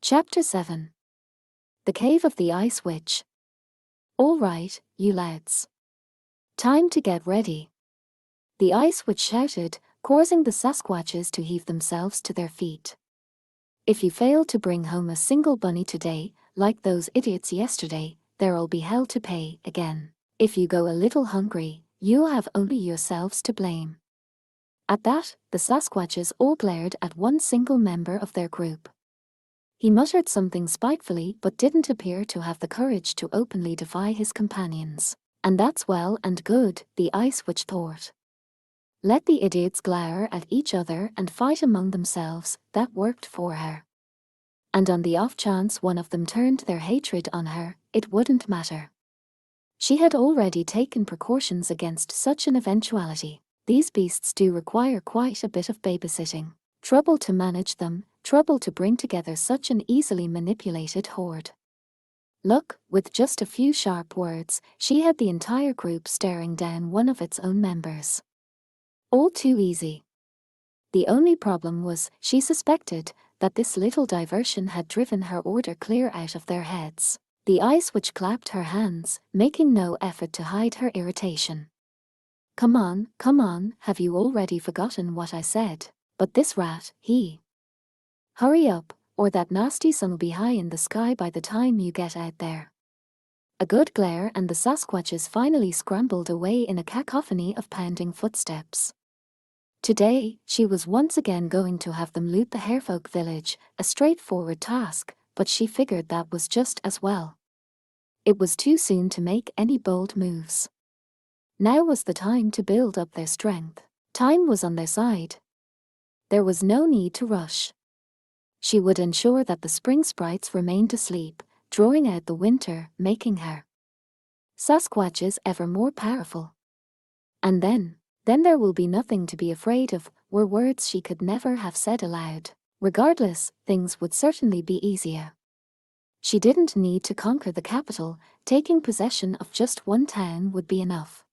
Chapter 7. The Cave of the Ice Witch. All right, you lads. Time to get ready. The Ice Witch shouted, causing the Sasquatches to heave themselves to their feet. If you fail to bring home a single bunny today, like those idiots yesterday, there'll be hell to pay again. If you go a little hungry, you'll have only yourselves to blame. At that, the Sasquatches all glared at one single member of their group. He muttered something spitefully but didn't appear to have the courage to openly defy his companions. And that's well and good, the Ice Witch thought. Let the idiots glare at each other and fight among themselves, that worked for her. And on the off chance one of them turned their hatred on her, it wouldn't matter. She had already taken precautions against such an eventuality. These beasts do require quite a bit of babysitting. Trouble to manage them, trouble to bring together such an easily manipulated horde. Look, with just a few sharp words, she had the entire group staring down one of its own members. All too easy. The only problem was, she suspected, that this little diversion had driven her order clear out of their heads. The Ice Witch clapped her hands, making no effort to hide her irritation. Come on, have you already forgotten what I said? But this rat, Hurry up, or that nasty sun'll be high in the sky by the time you get out there. A good glare and the Sasquatches finally scrambled away in a cacophony of pounding footsteps. Today, she was once again going to have them loot the Harefolk village, a straightforward task, but she figured that was just as well. It was too soon to make any bold moves. Now was the time to build up their strength. Time was on their side. There was no need to rush. She would ensure that the spring sprites remained asleep, drawing out the winter, making her Sasquatches ever more powerful. And then there will be nothing to be afraid of, were words she could never have said aloud. Regardless, things would certainly be easier. She didn't need to conquer the capital, taking possession of just one town would be enough.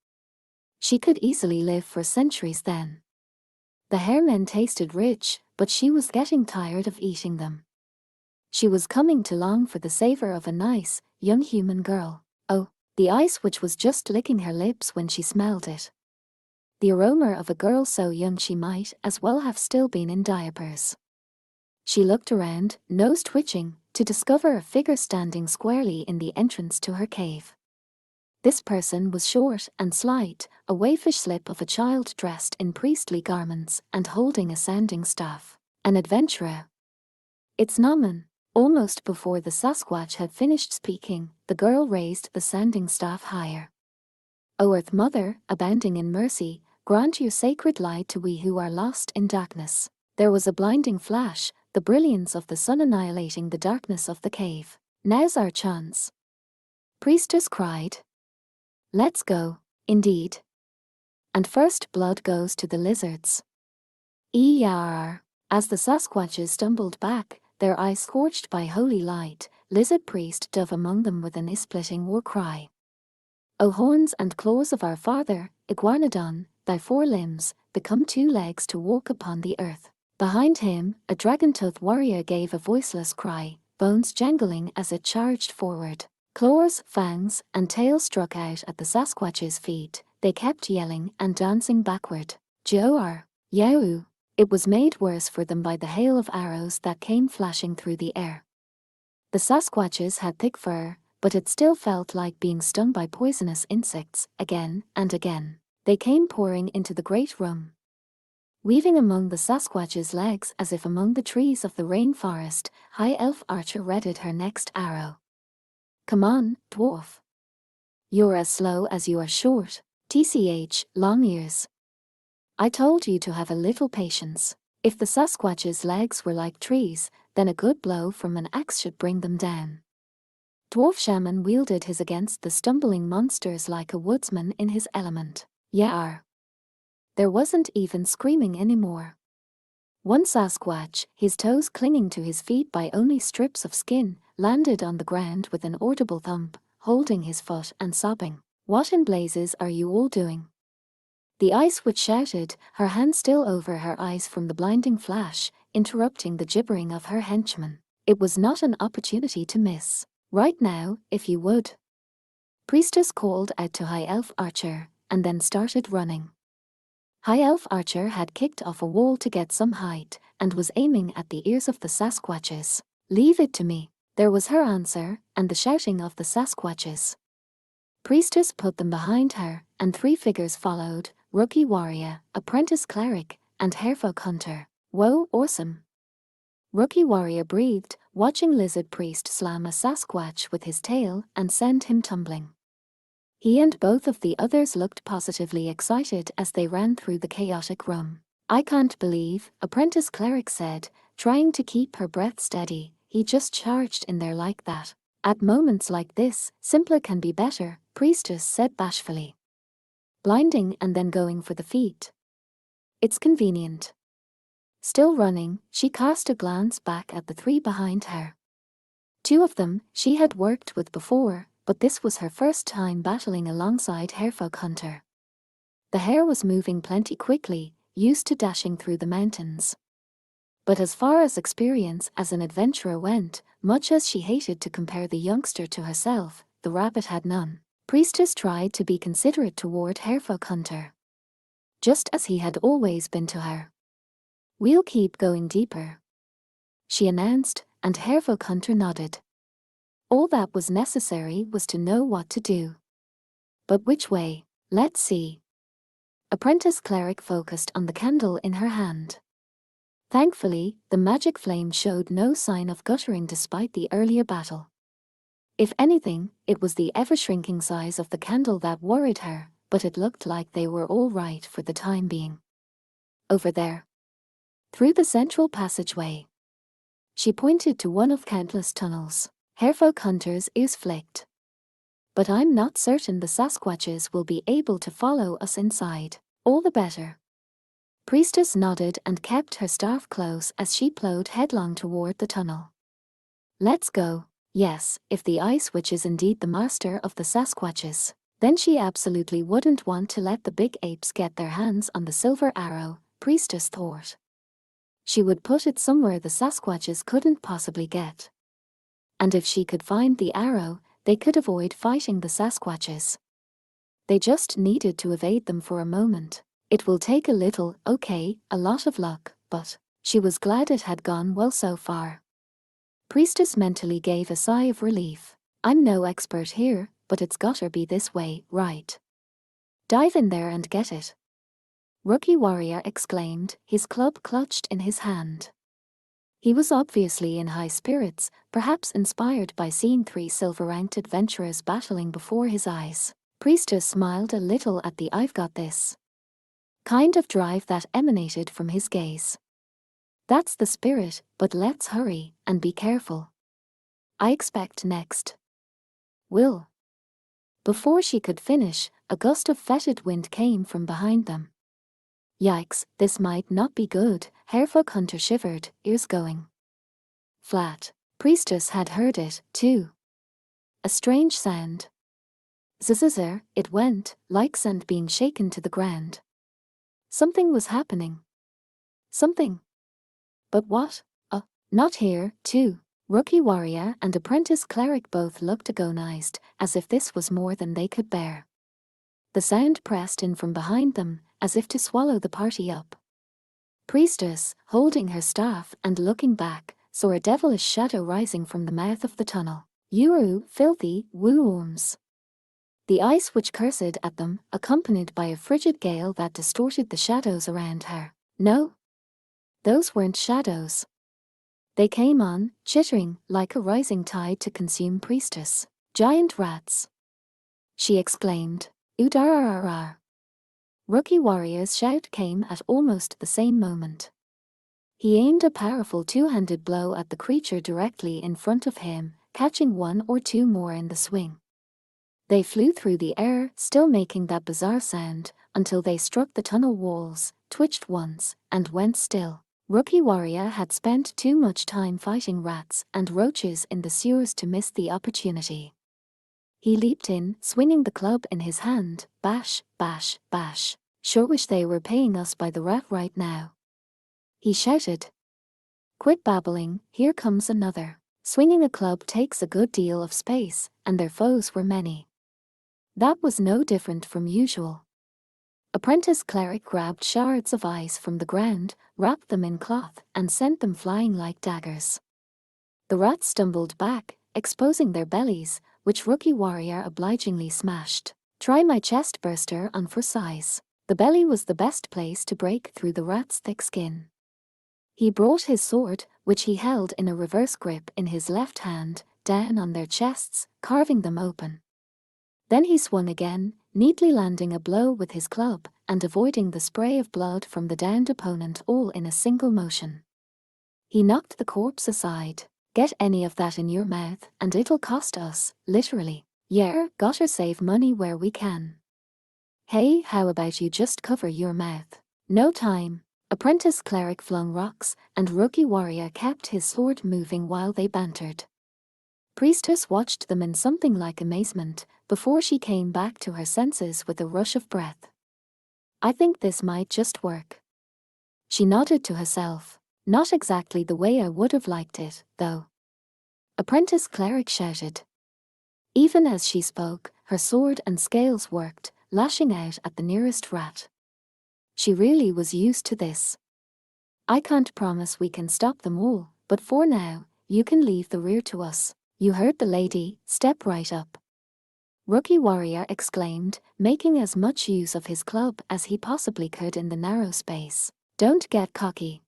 She could easily live for centuries then. The haremen tasted rich, but she was getting tired of eating them. She was coming to long for the savor of a nice, young human girl. Oh, the Ice Witch was just licking her lips when she smelled it. The aroma of a girl so young she might as well have still been in diapers. She looked around, nose twitching, to discover a figure standing squarely in the entrance to her cave. This person was short and slight, a waifish slip of a child dressed in priestly garments and holding a sounding staff. An adventurer. It's Naman. Almost before the Sasquatch had finished speaking, the girl raised the sounding staff higher. O Earth Mother, abounding in mercy, grant your sacred light to we who are lost in darkness. There was a blinding flash, the brilliance of the sun annihilating the darkness of the cave. Now's our chance. Priestess cried. Let's go, indeed. And first blood goes to the lizards. Eeyar. As the Sasquatches stumbled back, their eyes scorched by holy light, lizard priest dove among them with an eye-splitting war cry. O horns and claws of our father, Iguanodon, thy 4 limbs, become 2 legs to walk upon the earth. Behind him, a dragon-toothed warrior gave a voiceless cry, bones jangling as it charged forward. Claws, fangs, and tail struck out at the Sasquatch's feet. They kept yelling and dancing backward. Joar, Yahoo! It was made worse for them by the hail of arrows that came flashing through the air. The Sasquatches had thick fur, but it still felt like being stung by poisonous insects, again and again. They came pouring into the great room. Weaving among the Sasquatch's legs as if among the trees of the rainforest, High Elf Archer readied her next arrow. Come on, dwarf. You're as slow as you are short, TCH, long ears. I told you to have a little patience. If the Sasquatch's legs were like trees, then a good blow from an axe should bring them down. Dwarf Shaman wielded his against the stumbling monsters like a woodsman in his element. Yar. There wasn't even screaming anymore. One Sasquatch, his toes clinging to his feet by only strips of skin, landed on the ground with an audible thump, holding his foot and sobbing. What in blazes are you all doing? The Ice Witch shouted, her hand still over her eyes from the blinding flash, interrupting the gibbering of her henchmen. It was not an opportunity to miss. Right now, if you would. Priestess called out to High Elf Archer, and then started running. High Elf Archer had kicked off a wall to get some height, and was aiming at the ears of the Sasquatches. "Leave it to me." There was her answer, and the shouting of the Sasquatches. Priestess put them behind her, and 3 figures followed: Rookie Warrior, Apprentice Cleric, and Hairfolk Hunter. Whoa, awesome. Rookie Warrior breathed, watching Lizard Priest slam a Sasquatch with his tail and send him tumbling. He and both of the others looked positively excited as they ran through the chaotic room. "I can't believe," Apprentice Cleric said, trying to keep her breath steady, "he just charged in there like that." "At moments like this, simpler can be better," Priestess said bashfully. "Blinding and then going for the feet. It's convenient." Still running, she cast a glance back at the 3 behind her. 2 of them she had worked with before, but this was her first time battling alongside Hairfolk Hunter. The hare was moving plenty quickly, used to dashing through the mountains. But as far as experience as an adventurer went, much as she hated to compare the youngster to herself, the rabbit had none. Priestess tried to be considerate toward Hairfolk Hunter, just as he had always been to her. "We'll keep going deeper," she announced, and Hairfolk Hunter nodded. All that was necessary was to know what to do. But which way? Let's see. Apprentice Cleric focused on the candle in her hand. Thankfully, the magic flame showed no sign of guttering despite the earlier battle. If anything, it was the ever-shrinking size of the candle that worried her, but it looked like they were all right for the time being. "Over there." Through the central passageway. She pointed to one of countless tunnels. Hairfolk Hunter's ears flicked. "But I'm not certain the Sasquatches will be able to follow us inside." "All the better." Priestess nodded and kept her staff close as she plowed headlong toward the tunnel. "Let's go." Yes, if the Ice Witch is indeed the master of the Sasquatches, then she absolutely wouldn't want to let the big apes get their hands on the silver arrow, Priestess thought. She would put it somewhere the Sasquatches couldn't possibly get. And if she could find the arrow, they could avoid fighting the Sasquatches. They just needed to evade them for a moment. It will take a little, okay, a lot of luck, but she was glad it had gone well so far. Priestess mentally gave a sigh of relief. "I'm no expert here, but it's gotta be this way, right? Dive in there and get it." Rookie Warrior exclaimed, his club clutched in his hand. He was obviously in high spirits, perhaps inspired by seeing 3 silver-ranked adventurers battling before his eyes. Priestess smiled a little at the "I've got this" kind of drive that emanated from his gaze. "That's the spirit, but let's hurry, and be careful. I expect next will." Before she could finish, a gust of fetid wind came from behind them. Yikes, this might not be good, Hairfolk Hunter shivered, ears going flat. Priestess had heard it, too. A strange sound. Zzz, it went, like sand being shaken to the ground. Something was happening. Something. But what? Not here, too. Rookie Warrior and Apprentice Cleric both looked agonized, as if this was more than they could bear. The sound pressed in from behind them, as if to swallow the party up. Priestess, holding her staff and looking back, saw a devilish shadow rising from the mouth of the tunnel. "You filthy worms." The Ice Witch cursed at them, accompanied by a frigid gale that distorted the shadows around her. No. Those weren't shadows. They came on, chittering, like a rising tide to consume Priestess. "Giant rats!" she exclaimed. "Oodararara." Rookie Warrior's shout came at almost the same moment. He aimed a powerful 2-handed blow at the creature directly in front of him, catching 1 or 2 more in the swing. They flew through the air, still making that bizarre sound, until they struck the tunnel walls, twitched once, and went still. Rookie Warrior had spent too much time fighting rats and roaches in the sewers to miss the opportunity. He leaped in, swinging the club in his hand, bash, bash, bash. "Sure wish they were paying us by the rat right now," he shouted. "Quit babbling, here comes another." Swinging a club takes a good deal of space, and their foes were many. That was no different from usual. Apprentice cleric grabbed shards of ice from the ground, wrapped them in cloth, and sent them flying like daggers. The rats stumbled back, exposing their bellies, which rookie warrior obligingly smashed. Try my chest burster on for size. The belly was the best place to break through the rat's thick skin. He brought his sword, which he held in a reverse grip in his left hand, down on their chests, carving them open. Then he swung again, neatly landing a blow with his club, and avoiding the spray of blood from the downed opponent all in a single motion. He knocked the corpse aside. Get any of that in your mouth, and it'll cost us, literally. Yeah, gotta save money where we can. Hey, how about you just cover your mouth? No time. Apprentice cleric flung rocks, and rookie warrior kept his sword moving while they bantered. Priestess watched them in something like amazement, before she came back to her senses with a rush of breath. I think this might just work. She nodded to herself. Not exactly the way I would have liked it, though. Apprentice cleric shouted. Even as she spoke, her sword and scales worked, lashing out at the nearest rat. She really was used to this. I can't promise we can stop them all, but for now, you can leave the rear to us. You heard the lady, step right up. Rookie warrior exclaimed, making as much use of his club as he possibly could in the narrow space. Don't get cocky.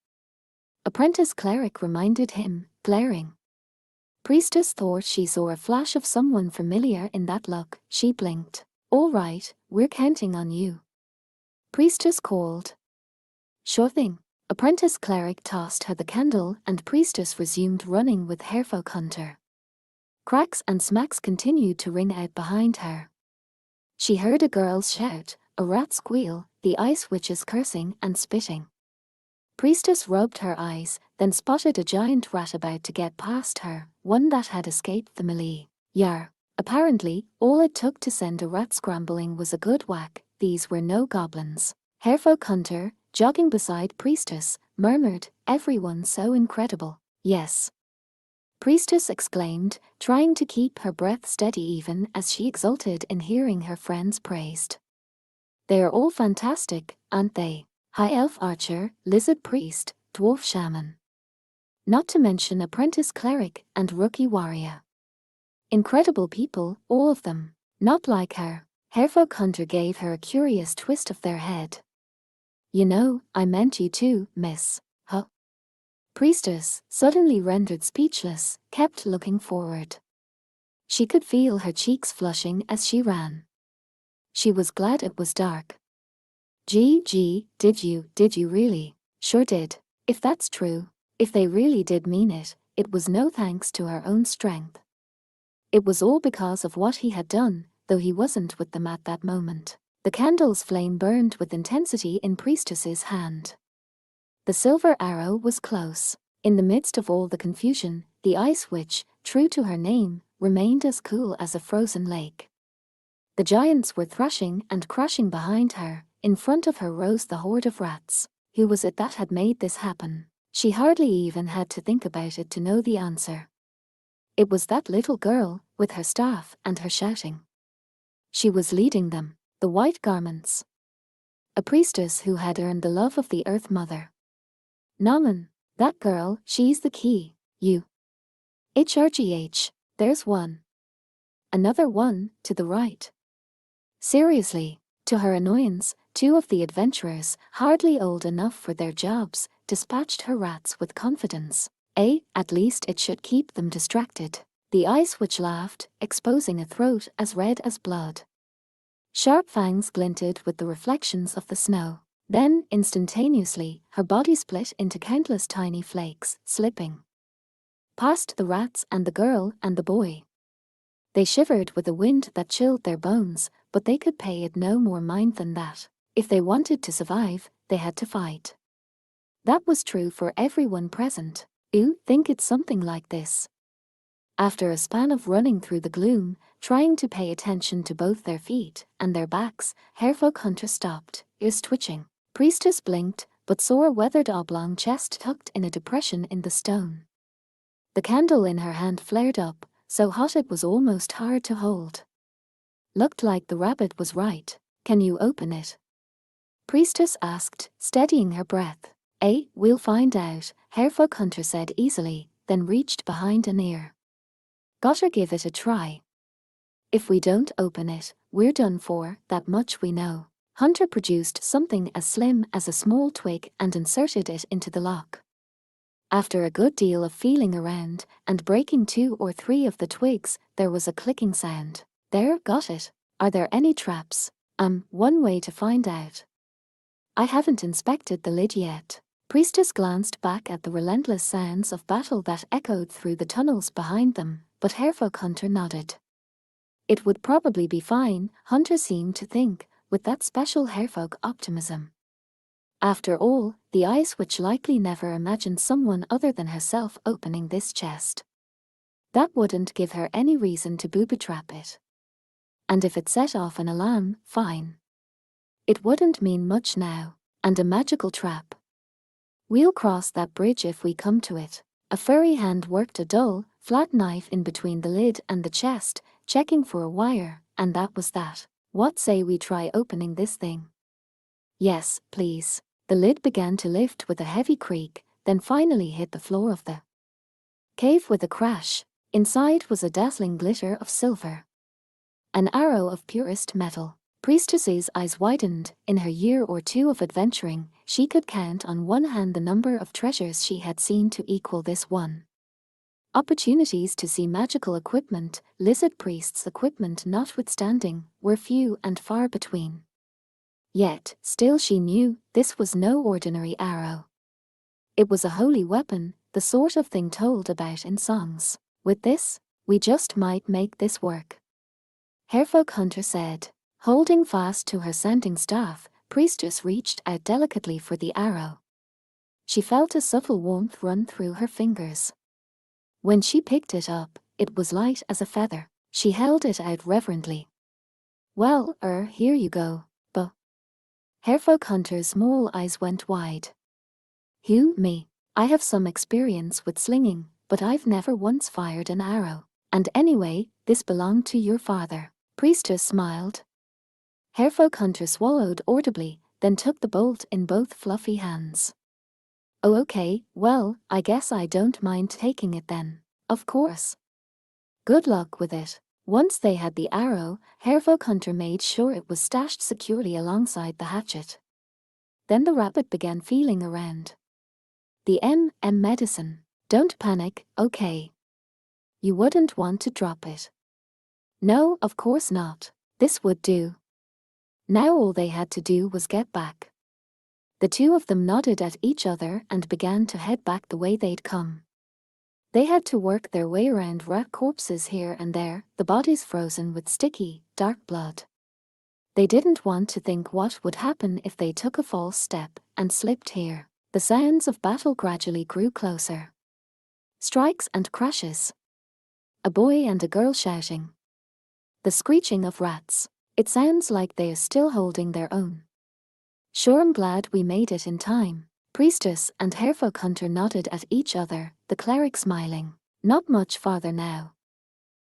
Apprentice cleric reminded him, glaring. Priestess thought she saw a flash of someone familiar in that look. She blinked. All right, we're counting on you. Priestess called. Sure thing. Apprentice cleric tossed her the candle, and priestess resumed running with Hairfolk Hunter. Cracks and smacks continued to ring out behind her. She heard a girl's shout, a rat squeal, the ice witches cursing and spitting. Priestess rubbed her eyes, then spotted a giant rat about to get past her, one that had escaped the melee. Yar. Apparently, all it took to send a rat scrambling was a good whack. These were no goblins. Hairfolk Hunter, jogging beside Priestess, murmured, everyone so incredible. Yes. Priestess exclaimed, trying to keep her breath steady even as she exulted in hearing her friends praised. They are all fantastic, aren't they? High elf archer, lizard priest, dwarf shaman. Not to mention apprentice cleric and rookie warrior. Incredible people, all of them. Not like her. Hairfolk Hunter gave her a curious twist of their head. You know, I meant you too, miss. Huh? Priestess, suddenly rendered speechless, kept looking forward. She could feel her cheeks flushing as she ran. She was glad it was dark. Gee, did you really? Sure did. If that's true, if they really did mean it, it was no thanks to her own strength. It was all because of what he had done, though he wasn't with them at that moment. The candle's flame burned with intensity in Priestess's hand. The silver arrow was close. In the midst of all the confusion, the ice witch, true to her name, remained as cool as a frozen lake. The giants were thrashing and crashing behind her. In front of her rose the horde of rats. Who was it that had made this happen? She hardly even had to think about it to know the answer. It was that little girl, with her staff and her shouting. She was leading them, the white garments. A priestess who had earned the love of the Earth Mother. Naman, that girl, she's the key. You. HRGH, there's one. Another one, to the right. Seriously, to her annoyance, two of the adventurers, hardly old enough for their jobs, dispatched her rats with confidence. At least it should keep them distracted. The ice witch laughed, exposing a throat as red as blood. Sharp fangs glinted with the reflections of the snow. Then, instantaneously, her body split into countless tiny flakes, slipping past the rats and the girl and the boy. They shivered with a wind that chilled their bones, but they could pay it no more mind than that. If they wanted to survive, they had to fight. That was true for everyone present. Think it's something like this. After a span of running through the gloom, trying to pay attention to both their feet and their backs, Hairfolk Hunter stopped, ears twitching. Priestess blinked, but saw a weathered oblong chest tucked in a depression in the stone. The candle in her hand flared up, so hot it was almost hard to hold. Looked like the rabbit was right. Can you open it? Priestess asked, steadying her breath. We'll find out, Harefolk Hunter said easily, then reached behind an ear. Gotta give it a try. If we don't open it, we're done for, that much we know. Hunter produced something as slim as a small twig and inserted it into the lock. After a good deal of feeling around and breaking 2 or 3 of the twigs, there was a clicking sound. There, got it. Are there any traps? One way to find out. I haven't inspected the lid yet. Priestess glanced back at the relentless sounds of battle that echoed through the tunnels behind them, but Harefolk Hunter nodded. It would probably be fine, Hunter seemed to think, with that special Harefolk optimism. After all, the Ice Witch likely never imagined someone other than herself opening this chest. That wouldn't give her any reason to booby-trap it. And if it set off an alarm, fine. It wouldn't mean much now, and a magical trap. We'll cross that bridge if we come to it. A furry hand worked a dull, flat knife in between the lid and the chest, checking for a wire, and that was that. What say we try opening this thing? Yes, please. The lid began to lift with a heavy creak, then finally hit the floor of the cave with a crash. Inside was a dazzling glitter of silver. An arrow of purest metal. Priestess's eyes widened. In her year or 2 of adventuring, she could count on one hand the number of treasures she had seen to equal this one. Opportunities to see magical equipment, lizard priests' equipment notwithstanding, were few and far between. Yet, still she knew, this was no ordinary arrow. It was a holy weapon, the sort of thing told about in songs. With this, we just might make this work. Harefolk Hunter said. Holding fast to her sanding staff, Priestess reached out delicately for the arrow. She felt a subtle warmth run through her fingers. When she picked it up, it was light as a feather. She held it out reverently. Well, here you go. Harefolk Hunter's small eyes went wide. Me. I have some experience with slinging, but I've never once fired an arrow. And anyway, this belonged to your father. Priestess smiled. Harefolk Hunter swallowed audibly, then took the bolt in both fluffy hands. Oh, okay, well, I guess I don't mind taking it then. Of course. Good luck with it. Once they had the arrow, Harefolk Hunter made sure it was stashed securely alongside the hatchet. Then the rabbit began feeling around. The medicine. Don't panic, okay? You wouldn't want to drop it. No, of course not. This would do. Now all they had to do was get back. The 2 of them nodded at each other and began to head back the way they'd come. They had to work their way around rat corpses here and there, the bodies frozen with sticky, dark blood. They didn't want to think what would happen if they took a false step and slipped here. The sounds of battle gradually grew closer. Strikes and crashes. A boy and a girl shouting. The screeching of rats. It sounds like they're still holding their own. Sure, I'm glad we made it in time. Priestess and Harefolk Hunter nodded at each other, the cleric smiling. Not much farther now.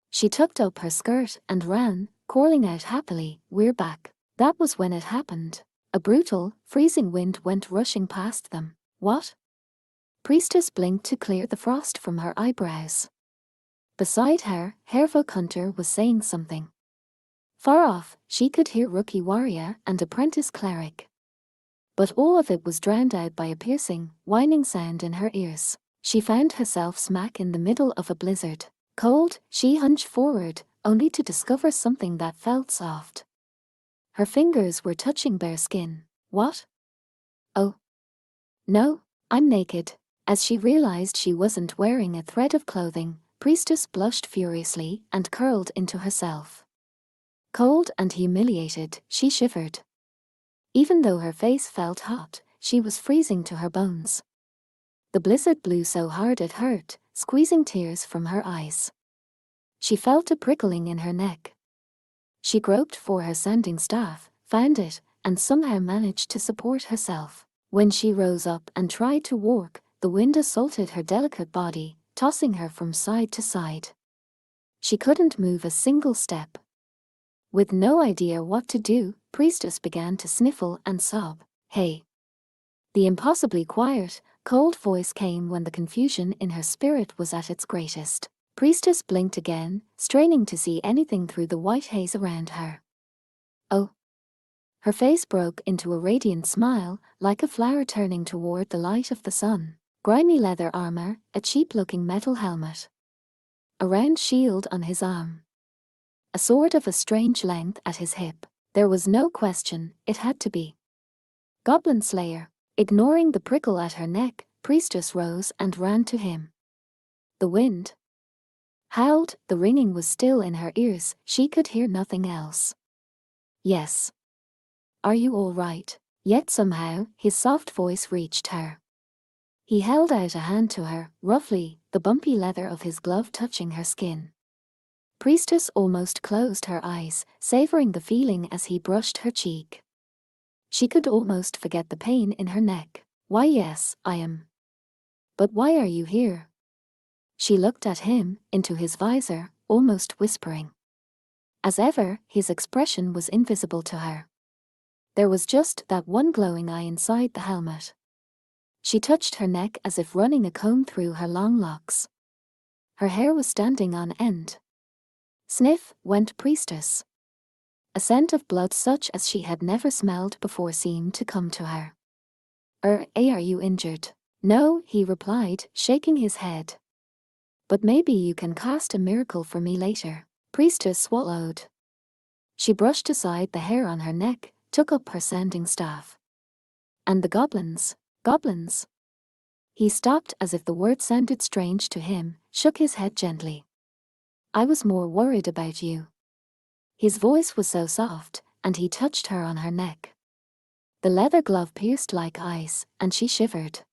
She tucked up her skirt and ran, calling out happily, we're back. That was when it happened. A brutal, freezing wind went rushing past them. What? Priestess blinked to clear the frost from her eyebrows. Beside her, Harefolk Hunter was saying something. Far off, she could hear rookie warrior and apprentice cleric. But all of it was drowned out by a piercing, whining sound in her ears. She found herself smack in the middle of a blizzard. Cold, she hunched forward, only to discover something that felt soft. Her fingers were touching bare skin. What? Oh. No, I'm naked. As she realized she wasn't wearing a thread of clothing, Priestess blushed furiously and curled into herself. Cold and humiliated, she shivered. Even though her face felt hot, she was freezing to her bones. The blizzard blew so hard it hurt, squeezing tears from her eyes. She felt a prickling in her neck. She groped for her sanding staff, found it, and somehow managed to support herself. When she rose up and tried to walk, the wind assaulted her delicate body, tossing her from side to side. She couldn't move a single step. With no idea what to do, Priestess began to sniffle and sob. "Hey!" The impossibly quiet, cold voice came when the confusion in her spirit was at its greatest. Priestess blinked again, straining to see anything through the white haze around her. "Oh!" Her face broke into a radiant smile, like a flower turning toward the light of the sun. Grimy leather armor, a cheap-looking metal helmet. A round shield on his arm. A sword of a strange length at his hip. There was no question, it had to be Goblin Slayer. Ignoring the prickle at her neck, Priestess rose and ran to him. The wind howled, the ringing was still in her ears, she could hear nothing else. "Yes. Are you all right?" Yet somehow, his soft voice reached her. He held out a hand to her, roughly, the bumpy leather of his glove touching her skin. Priestess almost closed her eyes, savoring the feeling as he brushed her cheek. She could almost forget the pain in her neck. "Why, yes, I am. But why are you here?" She looked at him, into his visor, almost whispering. As ever, his expression was invisible to her. There was just that one glowing eye inside the helmet. She touched her neck as if running a comb through her long locks. Her hair was standing on end. Sniff went Priestess. A scent of blood such as she had never smelled before seemed to come to her. Are you injured?" "No," he replied, shaking his head. "But maybe you can cast a miracle for me later." Priestess swallowed. She brushed aside the hair on her neck, took up her sanding staff. "And the goblins?" "Goblins?" He stopped as if the word sounded strange to him, shook his head gently. "I was more worried about you." His voice was so soft, and he touched her on her neck. The leather glove pierced like ice, and she shivered.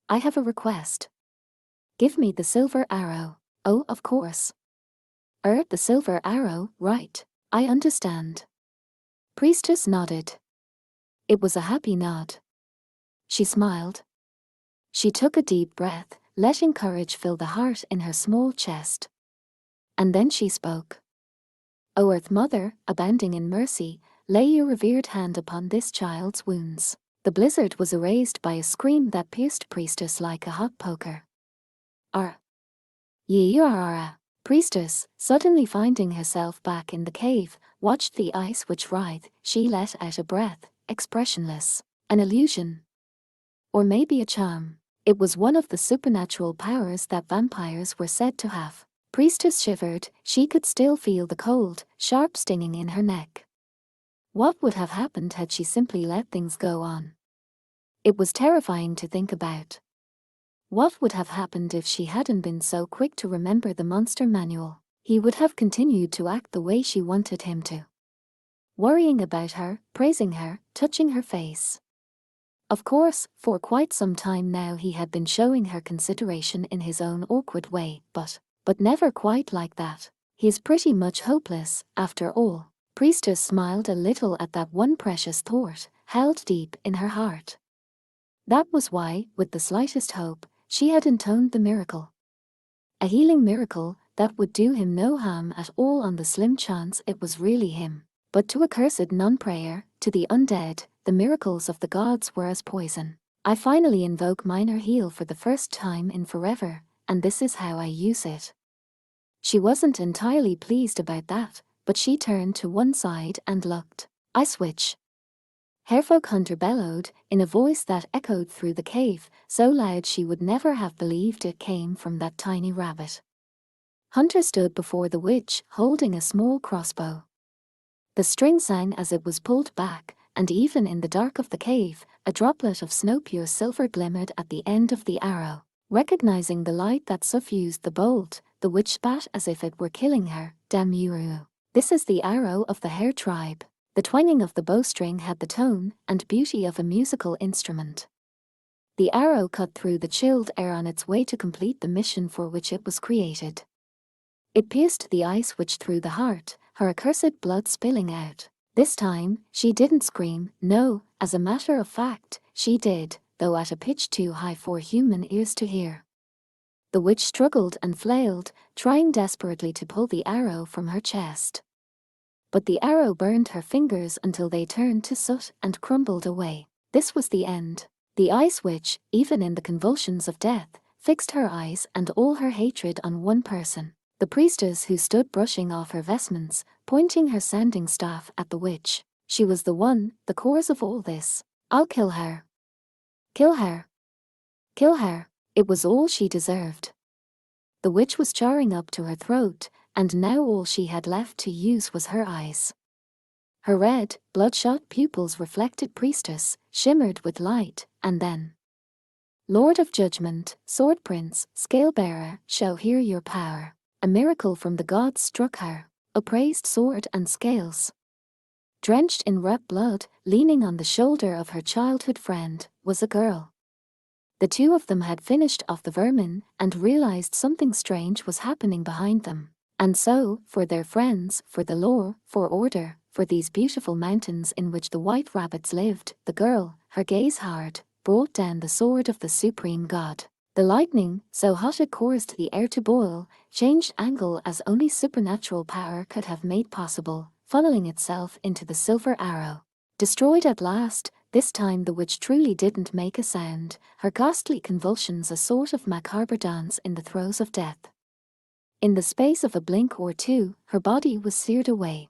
"I have a request. Give me the silver arrow." "Oh, of course." The silver arrow, right. I understand." Priestess nodded. It was a happy nod. She smiled. She took a deep breath, letting courage fill the heart in her small chest. And then she spoke. "O Earth Mother, abounding in mercy, lay your revered hand upon this child's wounds." The blizzard was erased by a scream that pierced Priestess like a hot poker. Yara. Priestess, suddenly finding herself back in the cave, watched the ice witch writhe. She let out a breath, expressionless. An illusion. Or maybe a charm. It was one of the supernatural powers that vampires were said to have. Priestess shivered, she could still feel the cold, sharp stinging in her neck. What would have happened had she simply let things go on? It was terrifying to think about. What would have happened if she hadn't been so quick to remember the monster manual? He would have continued to act the way she wanted him to. Worrying about her, praising her, touching her face. Of course, for quite some time now he had been showing her consideration in his own awkward way, but never quite like that. He's pretty much hopeless, after all. Priestess smiled a little at that one precious thought, held deep in her heart. That was why, with the slightest hope, she had intoned the miracle. A healing miracle that would do him no harm at all on the slim chance it was really him. But to accursed non-prayer, to the undead, the miracles of the gods were as poison. "I finally invoke minor heal for the first time in forever, and this is how I use it." She wasn't entirely pleased about that, but she turned to one side and looked. "Ice witch." Hairfolk Hunter bellowed, in a voice that echoed through the cave, so loud she would never have believed it came from that tiny rabbit. Hunter stood before the witch, holding a small crossbow. The string sang as it was pulled back, and even in the dark of the cave, a droplet of snow-pure silver glimmered at the end of the arrow. Recognizing the light that suffused the bolt, the witch spat as if it were killing her. "Damn you! This is the arrow of the hare tribe." The twanging of the bowstring had the tone and beauty of a musical instrument. The arrow cut through the chilled air on its way to complete the mission for which it was created. It pierced the ice witch through the heart, her accursed blood spilling out. This time, she didn't scream. No, as a matter of fact, she did, though at a pitch too high for human ears to hear. The witch struggled and flailed, trying desperately to pull the arrow from her chest. But the arrow burned her fingers until they turned to soot and crumbled away. This was the end. The ice witch, even in the convulsions of death, fixed her eyes and all her hatred on one person, the priestess, who stood brushing off her vestments, pointing her sanding staff at the witch. She was the one, the cause of all this. I'll kill her. Kill her. Kill her. It was all she deserved. The witch was charring up to her throat, and now all she had left to use was her eyes. Her red, bloodshot pupils reflected priestess, shimmered with light, and then, Lord of Judgment, Sword Prince, Scale Bearer, show here your power. A miracle from the gods struck her, upraised sword and scales. Drenched in red blood, leaning on the shoulder of her childhood friend, was a girl. The two of them had finished off the vermin and realized something strange was happening behind them. And so, for their friends, for the law, for order, for these beautiful mountains in which the white rabbits lived, the girl, her gaze hard, brought down the sword of the supreme god. The lightning, so hot it caused the air to boil, changed angle as only supernatural power could have made possible, funneling itself into the silver arrow. Destroyed at last, this time the witch truly didn't make a sound, her ghastly convulsions a sort of macabre dance in the throes of death. In the space of a blink or two, her body was seared away.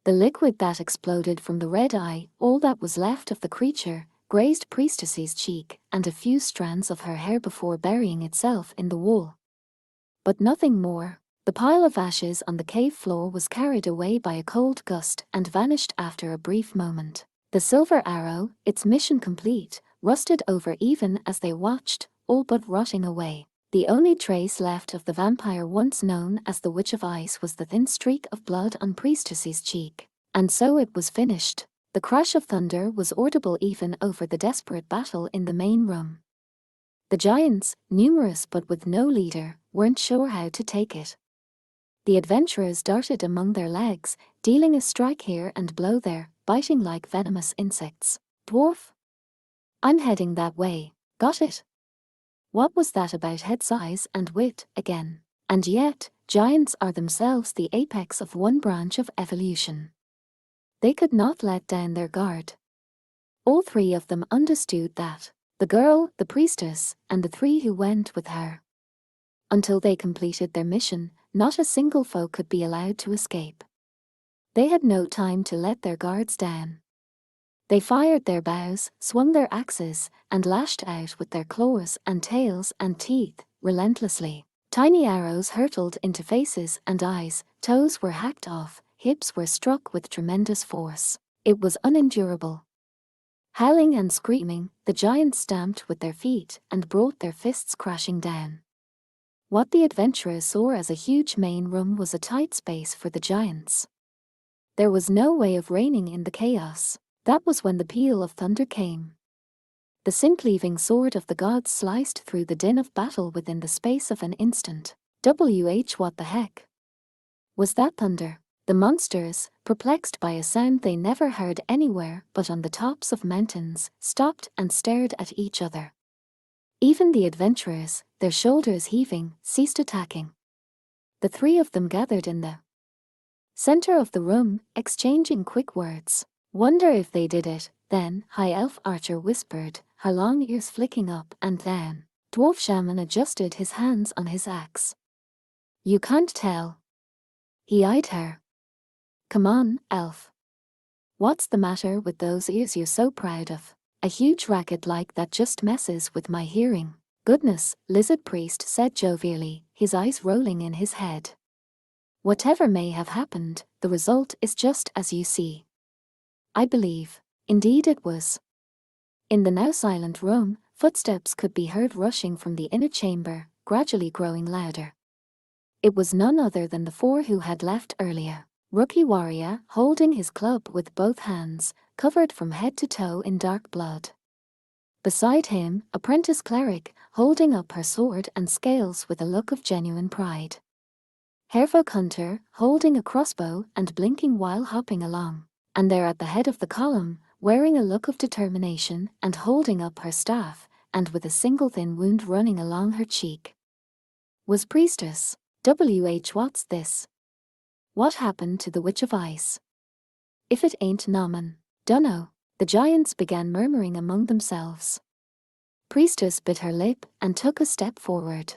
The liquid that exploded from the red eye, all that was left of the creature, grazed priestess's cheek and a few strands of her hair before burying itself in the wall. But nothing more. The pile of ashes on the cave floor was carried away by a cold gust and vanished after a brief moment. The silver arrow, its mission complete, rusted over even as they watched, all but rotting away. The only trace left of the vampire once known as the Witch of Ice was the thin streak of blood on priestess's cheek. And so it was finished. The crash of thunder was audible even over the desperate battle in the main room. The giants, numerous but with no leader, weren't sure how to take it. The adventurers darted among their legs, dealing a strike here and blow there, biting like venomous insects. Dwarf? I'm heading that way. Got it? What was that about head size and wit again? And yet, giants are themselves the apex of one branch of evolution. They could not let down their guard. All three of them understood that. The girl, the priestess, and the three who went with her. Until they completed their mission, not a single foe could be allowed to escape. They had no time to let their guards down. They fired their bows, swung their axes, and lashed out with their claws and tails and teeth, relentlessly. Tiny arrows hurtled into faces and eyes, toes were hacked off, hips were struck with tremendous force. It was unendurable. Howling and screaming, the giants stamped with their feet and brought their fists crashing down. What the adventurers saw as a huge main room was a tight space for the giants. There was no way of reining in the chaos. That was when the peal of thunder came. The sin-cleaving sword of the gods sliced through the din of battle within the space of an instant. What the heck? Was that thunder? The monsters, perplexed by a sound they never heard anywhere but on the tops of mountains, stopped and stared at each other. Even the adventurers, their shoulders heaving, ceased attacking. The three of them gathered in the center of the room, exchanging quick words. Wonder if they did it, then, High Elf Archer whispered, her long ears flicking up and down. Dwarf Shaman adjusted his hands on his axe. You can't tell. He eyed her. Come on, Elf. What's the matter with those ears you're so proud of? A huge racket like that just messes with my hearing. Goodness, Lizard Priest said jovially, his eyes rolling in his head. Whatever may have happened, the result is just as you see. I believe. Indeed it was. In the now silent room, footsteps could be heard rushing from the inner chamber, gradually growing louder. It was none other than the four who had left earlier. Rookie warrior, holding his club with both hands, covered from head to toe in dark blood. Beside him, apprentice cleric, holding up her sword and scales with a look of genuine pride. Harefolk hunter, holding a crossbow and blinking while hopping along. And there at the head of the column, wearing a look of determination and holding up her staff, and with a single thin wound running along her cheek. Was priestess. What's this? What happened to the Witch of Ice? If it ain't Naman. Dunno. The giants began murmuring among themselves. Priestess bit her lip and took a step forward.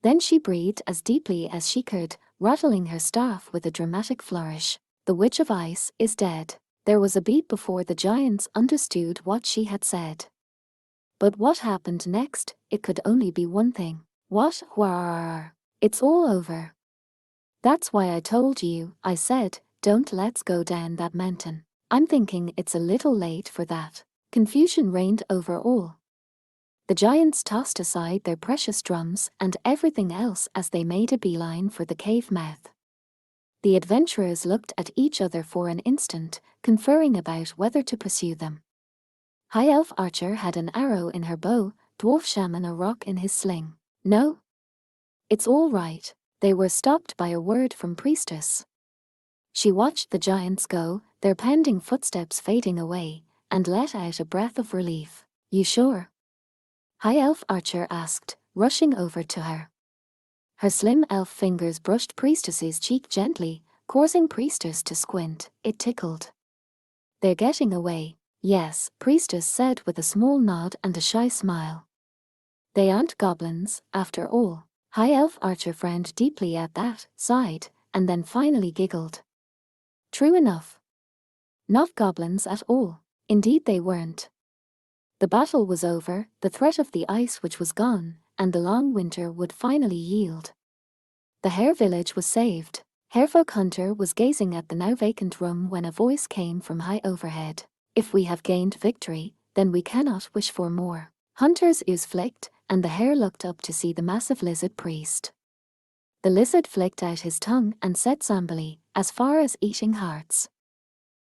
Then she breathed as deeply as she could, rattling her staff with a dramatic flourish. The Witch of Ice is dead. There was a beat before the giants understood what she had said. But what happened next? It could only be one thing. What? Where? It's all over. That's why I told you, I said, don't let's go down that mountain. I'm thinking it's a little late for that. Confusion reigned over all. The giants tossed aside their precious drums and everything else as they made a beeline for the cave mouth. The adventurers looked at each other for an instant, conferring about whether to pursue them. High Elf Archer had an arrow in her bow, Dwarf Shaman a rock in his sling. No? It's all right. They were stopped by a word from Priestess. She watched the giants go, their pounding footsteps fading away, and let out a breath of relief. You sure? High Elf Archer asked, rushing over to her. Her slim elf fingers brushed Priestess's cheek gently, causing Priestess to squint. It tickled. They're getting away. Yes, Priestess said with a small nod and a shy smile. They aren't goblins, after all. High Elf Archer frowned deeply at that, sighed, and then finally giggled. True enough. Not goblins at all. Indeed they weren't. The battle was over, the threat of the ice which was gone, and the long winter would finally yield. The hare village was saved. Harefolk Hunter was gazing at the now vacant room when a voice came from high overhead. If we have gained victory, then we cannot wish for more. Hunter's ears flicked, and the hare looked up to see the massive lizard priest. The lizard flicked out his tongue and said somberly, as far as eating hearts.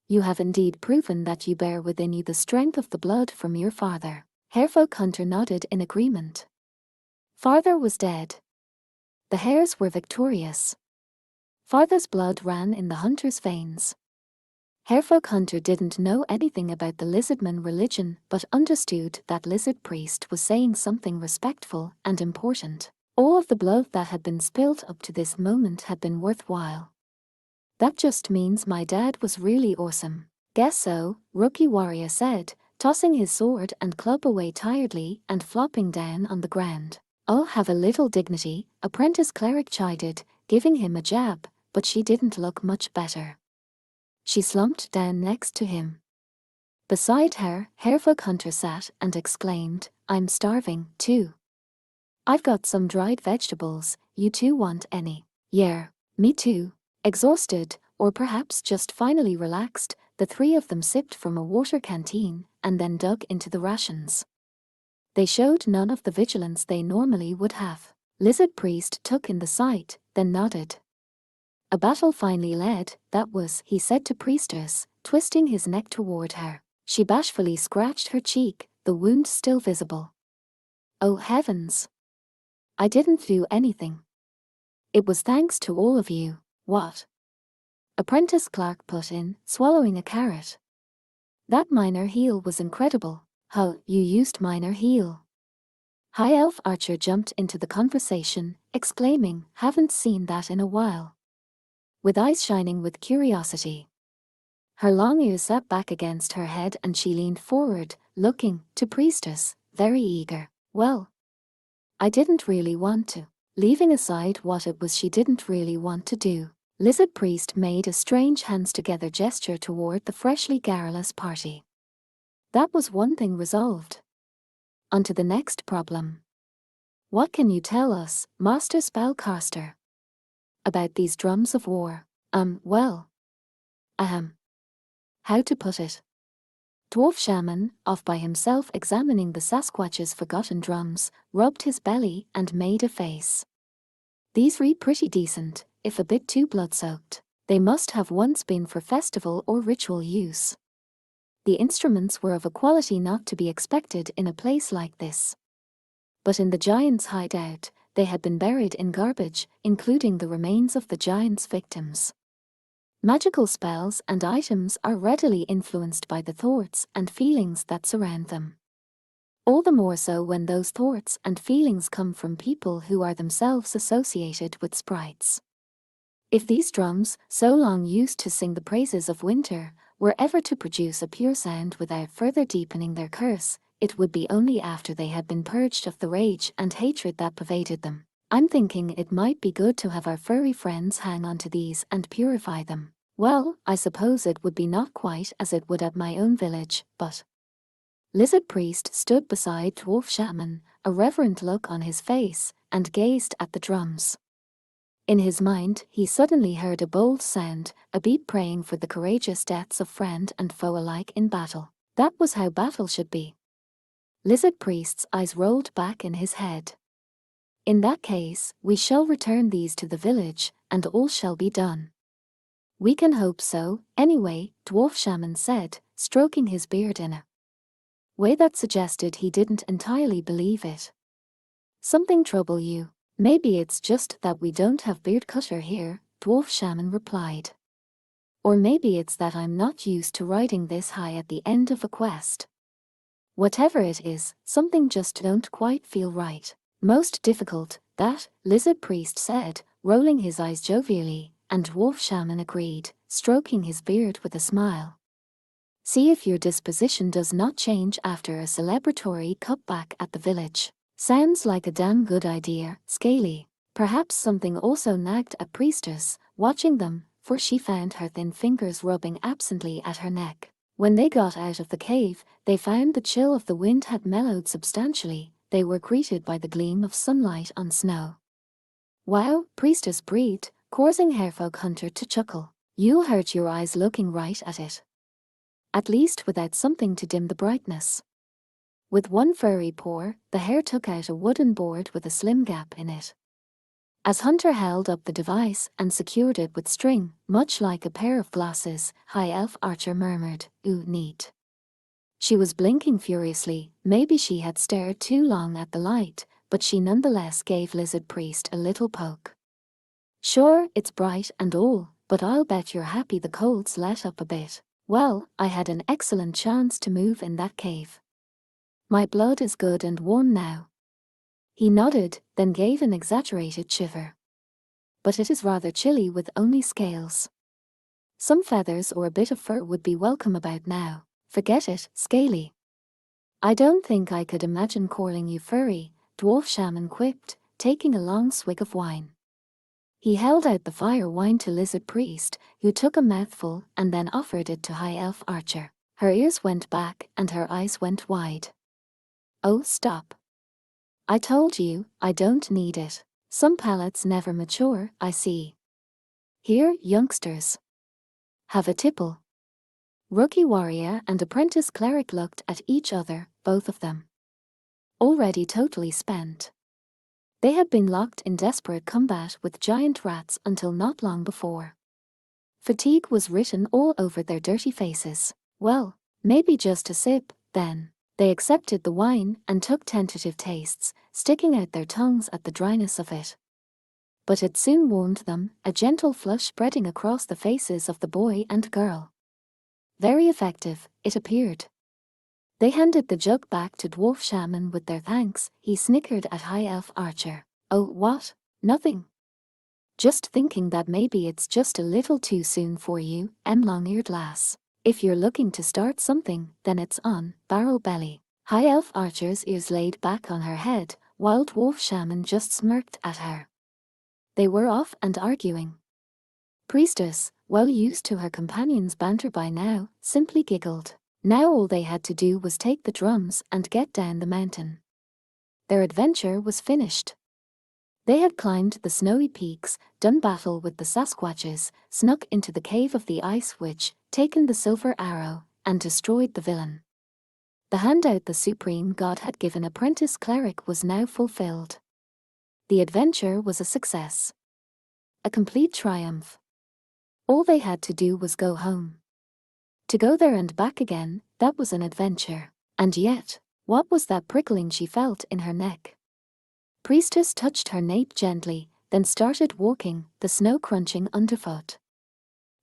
You have indeed proven that you bear within you the strength of the blood from your father. Harefolk Hunter nodded in agreement. Father was dead. The hares were victorious. Father's blood ran in the hunter's veins. Harefolk Hunter didn't know anything about the lizardman religion but understood that lizard priest was saying something respectful and important. All of the blood that had been spilled up to this moment had been worthwhile. That just means my dad was really awesome. Guess so, Rookie Warrior said, tossing his sword and club away tiredly and flopping down on the ground. I'll have a little dignity, Apprentice Cleric chided, giving him a jab, but she didn't look much better. She slumped down next to him. Beside her, Harefolk Hunter sat and exclaimed, I'm starving, too. I've got some dried vegetables, you two want any? Yeah, me too. Exhausted, or perhaps just finally relaxed, the three of them sipped from a water canteen and then dug into the rations. They showed none of the vigilance they normally would have. Lizard Priest took in the sight, then nodded. A battle finally led, that was, he said to Priestess, twisting his neck toward her. She bashfully scratched her cheek, the wound still visible. Oh heavens! I didn't do anything. It was thanks to all of you. What? Apprentice Clark put in, swallowing a carrot. That minor heal was incredible. How, you used minor heal? High Elf Archer jumped into the conversation, exclaiming, haven't seen that in a while. With eyes shining with curiosity. Her long ears sat back against her head and she leaned forward, looking, to Priestess, very eager. Well, I didn't really want to. Leaving aside what it was she didn't really want to do, Lizard Priest made a strange hands-together gesture toward the freshly garrulous party. That was one thing resolved. On to the next problem. What can you tell us, Master Spellcaster, about these drums of war? Well. How to put it? Dwarf Shaman, off by himself examining the Sasquatch's forgotten drums, rubbed his belly and made a face. These read pretty decent, if a bit too blood-soaked. They must have once been for festival or ritual use. The instruments were of a quality not to be expected in a place like this. But in the giant's hideout, they had been buried in garbage, including the remains of the giant's victims. Magical spells and items are readily influenced by the thoughts and feelings that surround them. All the more so when those thoughts and feelings come from people who are themselves associated with sprites. If these drums, so long used to sing the praises of winter, were ever to produce a pure sound without further deepening their curse, it would be only after they had been purged of the rage and hatred that pervaded them. I'm thinking it might be good to have our furry friends hang on to these and purify them. Well, I suppose it would be not quite as it would at my own village, but... Lizard Priest stood beside Dwarf Shaman, a reverent look on his face, and gazed at the drums. In his mind, he suddenly heard a bold sound, a beat praying for the courageous deaths of friend and foe alike in battle. That was how battle should be. Lizard Priest's eyes rolled back in his head. In that case, we shall return these to the village, and all shall be done. We can hope so, anyway, Dwarf Shaman said, stroking his beard in a way that suggested he didn't entirely believe it. Something trouble you? Maybe it's just that we don't have Beard Cutter here, Dwarf Shaman replied. Or maybe it's that I'm not used to riding this high at the end of a quest. Whatever it is, something just don't quite feel right. Most difficult, that, Lizard Priest said, rolling his eyes jovially, and Dwarf Shaman agreed, stroking his beard with a smile. See if your disposition does not change after a celebratory cutback at the village. Sounds like a damn good idea, Scaly. Perhaps something also nagged at Priestess, watching them, for she found her thin fingers rubbing absently at her neck. When they got out of the cave, they found the chill of the wind had mellowed substantially. They were greeted by the gleam of sunlight on snow. Wow, Priestess breathed, causing Hairfolk Hunter to chuckle. You'll hurt your eyes looking right at it. At least without something to dim the brightness. With one furry paw, the hare took out a wooden board with a slim gap in it. As Hunter held up the device and secured it with string, much like a pair of glasses, High Elf Archer murmured, "Ooh, neat." She was blinking furiously. Maybe she had stared too long at the light, but she nonetheless gave Lizard Priest a little poke. Sure, it's bright and all, but I'll bet you're happy the cold's let up a bit. Well, I had an excellent chance to move in that cave. My blood is good and warm now. He nodded, then gave an exaggerated shiver. But it is rather chilly with only scales. Some feathers or a bit of fur would be welcome about now. Forget it, Scaly. I don't think I could imagine calling you furry, Dwarf Shaman quipped, taking a long swig of wine. He held out the fire wine to Lizard Priest, who took a mouthful and then offered it to High Elf Archer. Her ears went back and her eyes went wide. Oh, stop. I told you, I don't need it. Some palates never mature, I see. Here, youngsters. Have a tipple. Rookie warrior and apprentice cleric looked at each other, both of them already totally spent. They had been locked in desperate combat with giant rats until not long before. Fatigue was written all over their dirty faces. Well, maybe just a sip, then. They accepted the wine and took tentative tastes, sticking out their tongues at the dryness of it. But it soon warmed them, a gentle flush spreading across the faces of the boy and girl. Very effective, it appeared. They handed the jug back to Dwarf Shaman with their thanks. He snickered at High Elf Archer. Oh, what? Nothing. Just thinking that maybe it's just a little too soon for you, long-eared lass. If you're looking to start something, then it's on, Barrel Belly. High Elf Archer's ears laid back on her head, while Dwarf Shaman just smirked at her. They were off and arguing. Priestess, well used to her companion's banter by now, simply giggled. Now all they had to do was take the drums and get down the mountain. Their adventure was finished. They had climbed the snowy peaks, done battle with the Sasquatches, snuck into the cave of the Ice Witch, taken the silver arrow, and destroyed the villain. The handout the supreme god had given apprentice cleric was now fulfilled. The adventure was a success. A complete triumph. All they had to do was go home. To go there and back again, that was an adventure. And yet, what was that prickling she felt in her neck? Priestess touched her nape gently, then started walking, the snow crunching underfoot.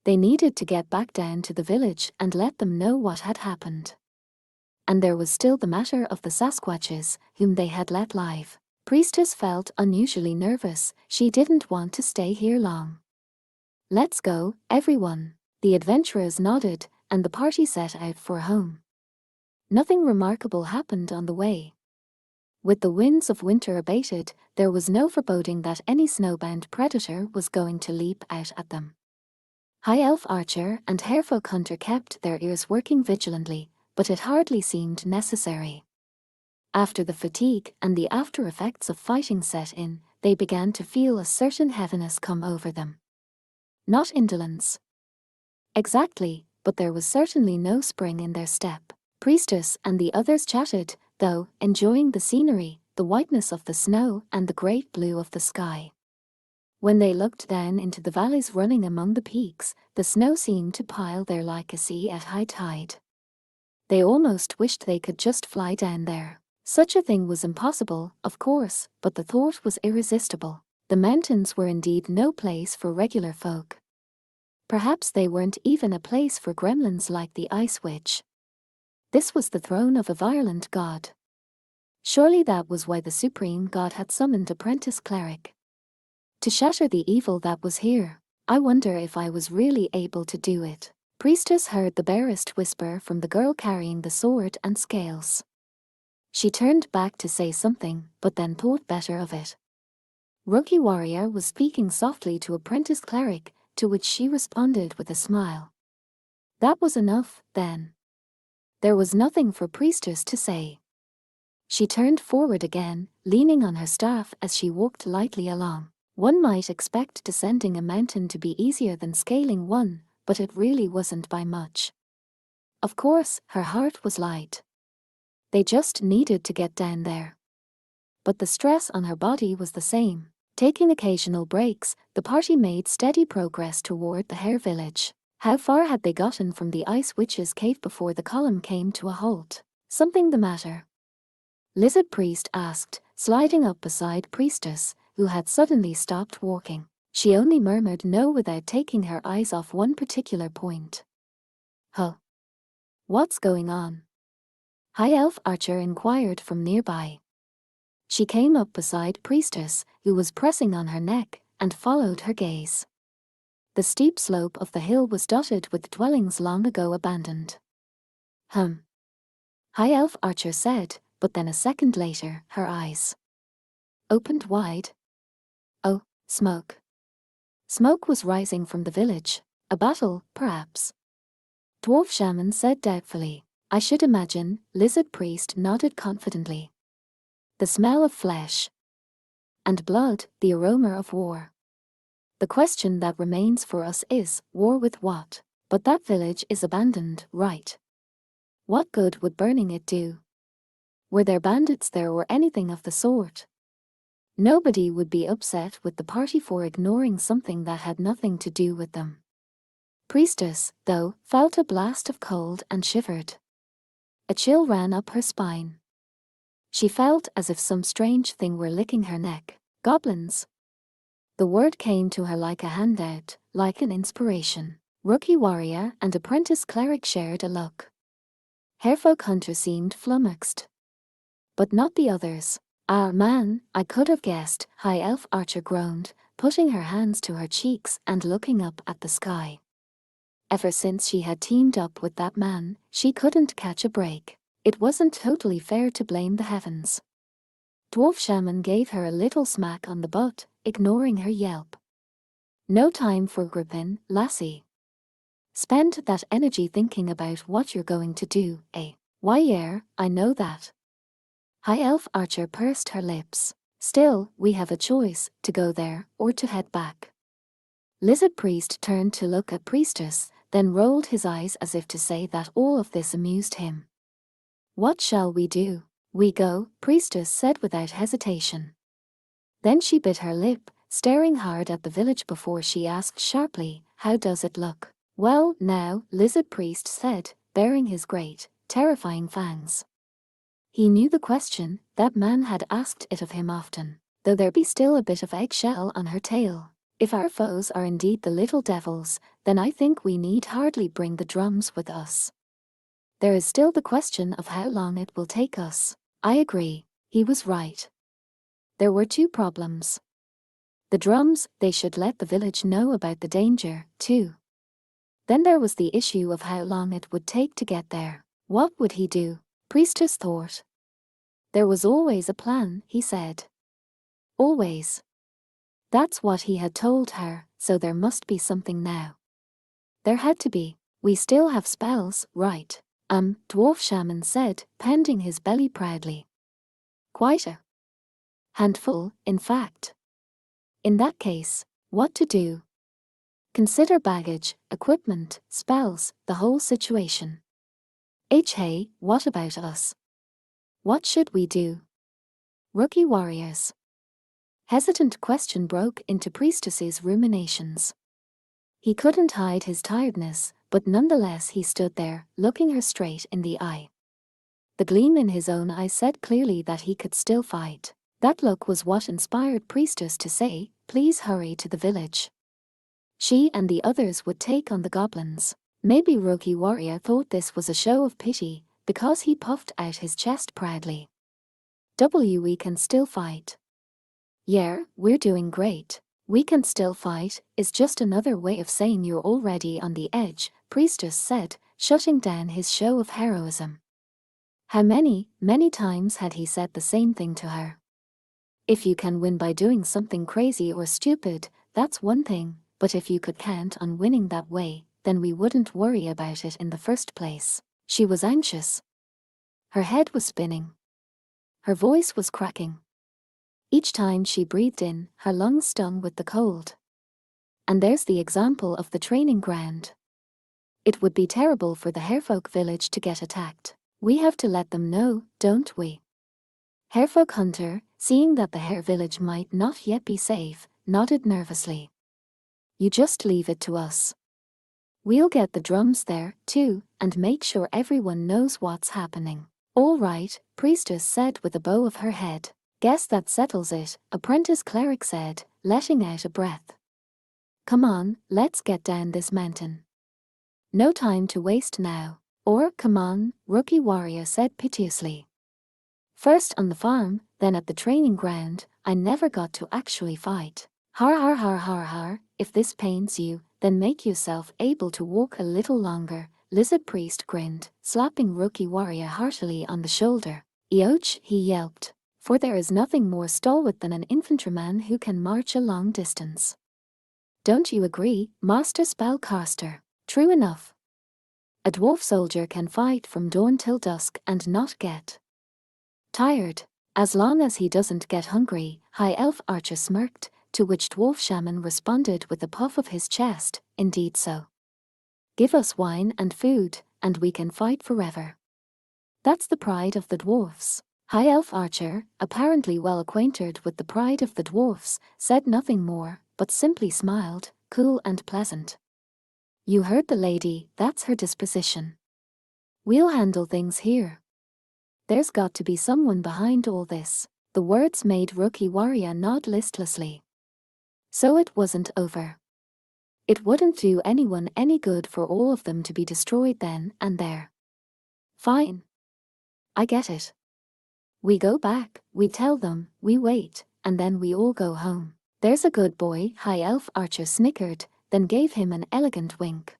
They needed to get back down to the village and let them know what had happened. And there was still the matter of the Sasquatches, whom they had let live. Priestess felt unusually nervous. She didn't want to stay here long. Let's go, everyone. The adventurers nodded, and the party set out for home. Nothing remarkable happened on the way. With the winds of winter abated, there was no foreboding that any snowbound predator was going to leap out at them. High Elf Archer and Harefolk Hunter kept their ears working vigilantly, but it hardly seemed necessary. After the fatigue and the after effects of fighting set in, they began to feel a certain heaviness come over them. Not indolence. Exactly, but there was certainly no spring in their step. Priestess and the others chatted, though, enjoying the scenery, the whiteness of the snow and the great blue of the sky. When they looked down into the valleys running among the peaks, the snow seemed to pile there like a sea at high tide. They almost wished they could just fly down there. Such a thing was impossible, of course, but the thought was irresistible. The mountains were indeed no place for regular folk. Perhaps they weren't even a place for gremlins like the Ice Witch. This was the throne of a violent god. Surely that was why the supreme god had summoned apprentice cleric. To shatter the evil that was here. I wonder if I was really able to do it. Priestess heard the barest whisper from the girl carrying the sword and scales. She turned back to say something, but then thought better of it. Rookie Warrior was speaking softly to apprentice cleric, to which she responded with a smile. That was enough, then. There was nothing for Priestess to say. She turned forward again, leaning on her staff as she walked lightly along. One might expect descending a mountain to be easier than scaling one, but it really wasn't by much. Of course, her heart was light. They just needed to get down there. But the stress on her body was the same. Taking occasional breaks, the party made steady progress toward the Hare village. How far had they gotten from the Ice Witch's cave before the column came to a halt? Something the matter? Lizard Priest asked, sliding up beside Priestess, who had suddenly stopped walking. She only murmured no without taking her eyes off one particular point. Huh? What's going on? High Elf Archer inquired from nearby. She came up beside Priestess, who was pressing on her neck, and followed her gaze. The steep slope of the hill was dotted with dwellings long ago abandoned. High Elf Archer said, but then a second later, her eyes opened wide. Oh, smoke. Smoke was rising from the village. A battle, perhaps. Dwarf Shaman said doubtfully. I should imagine. Lizard Priest nodded confidently. The smell of flesh and blood, the aroma of war. The question that remains for us is, war with what? But that village is abandoned, right? What good would burning it do? Were there bandits there or anything of the sort? Nobody would be upset with the party for ignoring something that had nothing to do with them. Priestess, though, felt a blast of cold and shivered. A chill ran up her spine. She felt as if some strange thing were licking her neck. Goblins. The word came to her like a handout, like an inspiration. Rookie Warrior and apprentice cleric shared a look. Harefolk Hunter seemed flummoxed. But not the others. Ah man, I could have guessed, High Elf Archer groaned, putting her hands to her cheeks and looking up at the sky. Ever since she had teamed up with that man, she couldn't catch a break. It wasn't totally fair to blame the heavens. Dwarf Shaman gave her a little smack on the butt, ignoring her yelp. No time for gripping, lassie. Spend that energy thinking about what you're going to do, eh? Why yeah, I know that. High Elf Archer pursed her lips. Still, we have a choice, to go there, or to head back. Lizard Priest turned to look at Priestess, then rolled his eyes as if to say that all of this amused him. What shall we do? We go, Priestess said without hesitation. Then she bit her lip, staring hard at the village before she asked sharply, how does it look? Well, now, Lizard Priest said, baring his great, terrifying fangs. He knew the question, that man had asked it of him often, though there be still a bit of eggshell on her tail. If our foes are indeed the little devils, then I think we need hardly bring the drums with us. There is still the question of how long it will take us. I agree, he was right. There were two problems. The drums, they should let the village know about the danger, too. Then there was the issue of how long it would take to get there. What would he do? Priestess thought. There was always a plan, he said. Always. That's what he had told her, so there must be something now. There had to be. We still have spells, right? Dwarf shaman said, pounding his belly proudly. Quite a handful, in fact. In that case, what to do? Consider baggage, equipment, spells, the whole situation. Hey, what about us? What should we do? Rookie warriors. Hesitant question broke into Priestess's ruminations. He couldn't hide his tiredness, but nonetheless he stood there, looking her straight in the eye. The gleam in his own eye said clearly that he could still fight. That look was what inspired Priestess to say, "Please hurry to the village." She and the others would take on the goblins. Maybe Rookie Warrior thought this was a show of pity, because he puffed out his chest proudly. We can still fight. Yeah, we're doing great. We can still fight is just another way of saying you're already on the edge, Priestess said, shutting down his show of heroism. How many times had he said the same thing to her? If you can win by doing something crazy or stupid, that's one thing, but if you could count on winning that way, then we wouldn't worry about it in the first place. She was anxious. Her head was spinning. Her voice was cracking. Each time she breathed in, her lungs stung with the cold. And there's the example of the training ground. It would be terrible for the Harefolk village to get attacked. We have to let them know, don't we? Harefolk Hunter, seeing that the hare village might not yet be safe, nodded nervously. You just leave it to us. We'll get the drums there, too, and make sure everyone knows what's happening. All right, Priestess said with a bow of her head. Guess that settles it, Apprentice Cleric said, letting out a breath. Come on, let's get down this mountain. No time to waste now. Or, come on, Rookie Warrior said piteously. First on the farm, then at the training ground, I never got to actually fight. Har har har har har, if this pains you, then make yourself able to walk a little longer, Lizard Priest grinned, slapping Rookie Warrior heartily on the shoulder. Eoch, he yelped, for there is nothing more stalwart than an infantryman who can march a long distance. Don't you agree, Master Spellcaster? True enough. A dwarf soldier can fight from dawn till dusk and not get tired, as long as he doesn't get hungry, High Elf Archer smirked, to which Dwarf Shaman responded with a puff of his chest, indeed so. Give us wine and food, and we can fight forever. That's the pride of the dwarfs. High Elf Archer, apparently well acquainted with the pride of the dwarfs, said nothing more, but simply smiled, cool and pleasant. You heard the lady, that's her disposition. We'll handle things here. There's got to be someone behind all this. The words made Rookie Warrior nod listlessly. So it wasn't over. It wouldn't do anyone any good for all of them to be destroyed then and there. Fine. I get it. We go back, we tell them, we wait, and then we all go home. There's a good boy, High Elf Archer snickered, then gave him an elegant wink.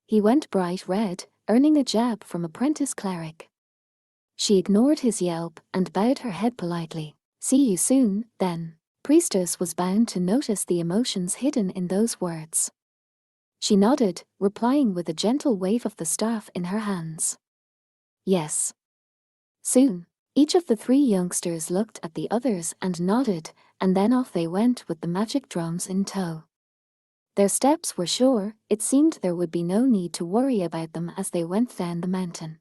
He went bright red, earning a jab from Apprentice Cleric. She ignored his yelp and bowed her head politely. See you soon, then. Priestess was bound to notice the emotions hidden in those words. She nodded, replying with a gentle wave of the staff in her hands. Yes. Soon. Each of the three youngsters looked at the others and nodded, and then off they went with the magic drums in tow. Their steps were sure, it seemed there would be no need to worry about them as they went down the mountain.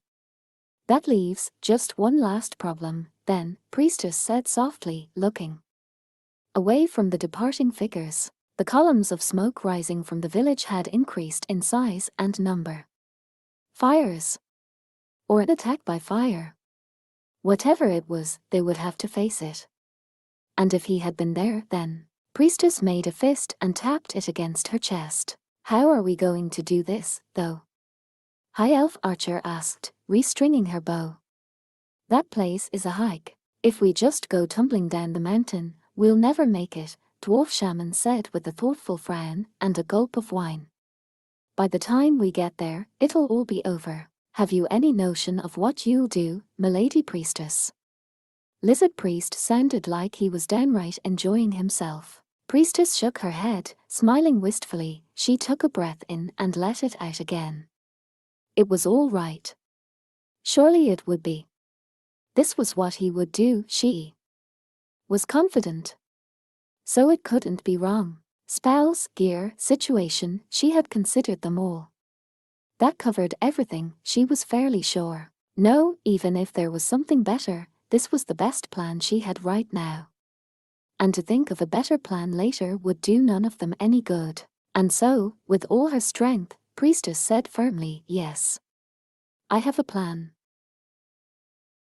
That leaves just one last problem, then, Priestess said softly, looking away from the departing figures. The columns of smoke rising from the village had increased in size and number. Fires. Or an attack by fire. Whatever it was, they would have to face it. And if he had been there, then. Priestess made a fist and tapped it against her chest. How are we going to do this, though? High Elf Archer asked, restringing her bow. That place is a hike. If we just go tumbling down the mountain, we'll never make it, Dwarf Shaman said with a thoughtful frown and a gulp of wine. By the time we get there, it'll all be over. Have you any notion of what you'll do, milady priestess? Lizard Priest sounded like he was downright enjoying himself. Priestess shook her head, smiling wistfully. She took a breath in and let it out again. It was all right. Surely it would be. This was what he would do, she was confident. So it couldn't be wrong. Spells, gear, situation, she had considered them all. That covered everything, she was fairly sure. No, even if there was something better, this was the best plan she had right now. And to think of a better plan later would do none of them any good. And so, with all her strength, Priestess said firmly, yes. I have a plan.